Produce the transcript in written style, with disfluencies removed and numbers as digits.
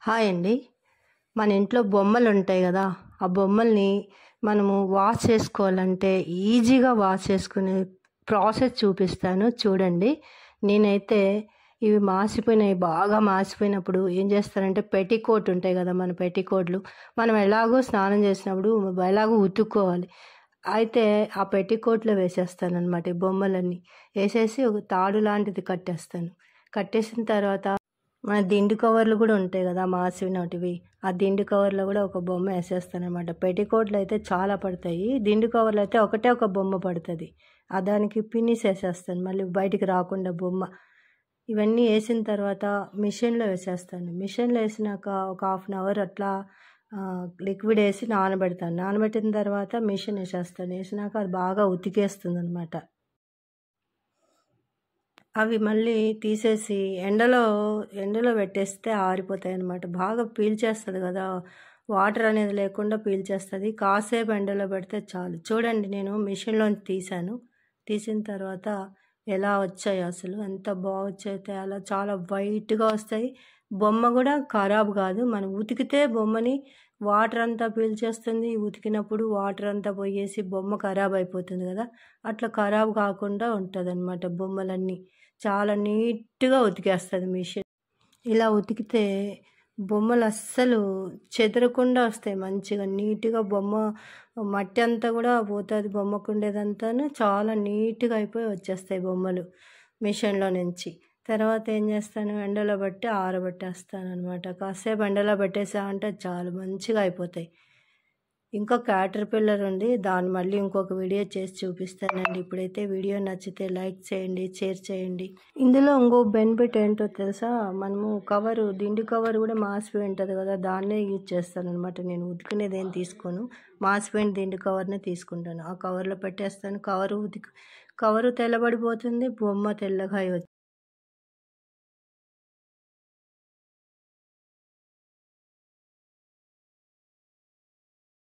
Hi అండి. మన ఇంట్లో బొమ్మలుంటాయి గదా! ఆ బొమ్మల్ని మనము వాష్ చేసుకోవాలంటే ఈజీగా వాష్ చేసుకునే ప్రాసెస్ చూపిస్తాను చూడండి. నేనైతే ఇవి మాసిపోయినాయి, బాగా మాసిపోయినప్పుడు ఏం చేస్తానంటే పెట్టికోట్ ఉంటాయి గదా! మన పెట్టికోట్లు మనం ఎలాగో స్నానం చేసినప్పుడు ఎలాగో ఉతుక్కోవాలి. అయితే ఆ పెట్టికోట్‌లో వేసేస్తాననమాట ఈ బొమ్మలన్నీ. ఏసేసి ఒక తాడు లాంటిది కట్టేస్తాను. కట్టేసిన తర్వాత మన దిండు కవర్లు కూడా ఉంటాయి కదా మాసినటివి. ఆ దిండు కవర్లో కూడా ఒక బొమ్మ వేసేస్తానమాట. పెట్టికోట్లు అయితే చాలా పడతాయి, దిండు కవర్లు అయితే ఒకటే ఒక బొమ్మ పడుతుంది. దానికి పిన్నిస్ వేసేస్తాను మళ్ళీ బయటికి రాకుండా బొమ్మ. ఇవన్నీ వేసిన తర్వాత మిషన్లో వేసేస్తాను. మిషన్లో వేసినాక ఒక 1/2 అవర్ అట్లా లిక్విడ్ వేసి నానబెడతాను. నానబెట్టిన తర్వాత మిషన్ వేసేస్తాను. వేసినాక అది బాగా ఉతికేస్తుంది అనమాట. అవి మళ్ళీ తీసేసి ఎండలో పెట్టేస్తే ఆరిపోతాయి అన్నమాట. బాగా పీల్చేస్తుంది కదా, వాటర్ అనేది లేకుండా పీల్చేస్తుంది. కాసేపు ఎండలో పెడితే చాలు. చూడండి, నేను మిషన్లోంచి తీసాను. తీసిన తర్వాత ఎలా వచ్చాయి, అసలు ఎంత బాగా వచ్చాయితే అలా చాలా వైట్గా వస్తాయి. బొమ్మ కూడా ఖరాబ్ కాదు. మనం ఉతికితే బొమ్మని వాటర్ అంతా పీల్చేస్తుంది. ఉతికినప్పుడు వాటర్ అంతా పోయేసి బొమ్మ ఖరాబ్ అయిపోతుంది కదా, అట్లా ఖరాబ్ కాకుండా ఉంటుంది అన్నమాట. బొమ్మలన్నీ చాలా నీట్‌గా ఉతికేస్తది మిషన్. ఇలా ఉతికితే బొమ్మలు అస్సలు చెదరకుండా వస్తాయి మంచిగా నీట్‌గా. బొమ్మ మట్టి అంతా కూడా పోతుంది, బొమ్మకుండేదంతాను చాలా నీట్‌గా అయిపోయి వచ్చేస్తాయి బొమ్మలు మిషన్‌లో నుంచి. తర్వాత ఏం చేస్తాను, ఎండలో పెట్టి ఆరబెట్టేస్తాననమాట. కాసేపు ఎండలో పెట్టేసామంటే చాలు మంచిగా అయిపోతాయి. ఇంకా క్యాటర్‌పిల్లర్ ఉంది, దాన్ని మళ్ళీ ఇంకొక వీడియో చేసి చూపిస్తానండి. ఇప్పుడైతే వీడియో నచ్చితే లైక్ చేయండి, షేర్ చేయండి. ఇందులో ఇంకో బెనిఫిట్ ఏంటో తెలుసా, మనము దిండు కవర్ కూడా మాసిపోయి ఉంటుంది కదా, దాన్నే యూజ్ చేస్తానన్నమాట. నేను ఉతికినది ఏం తీసుకోను, మాసిపోయిన దిండు కవర్నే తీసుకుంటాను. ఆ కవర్లో పెట్టేస్తాను. కవరు తెల్లబడిపోతుంది, బొమ్మ తెల్లగా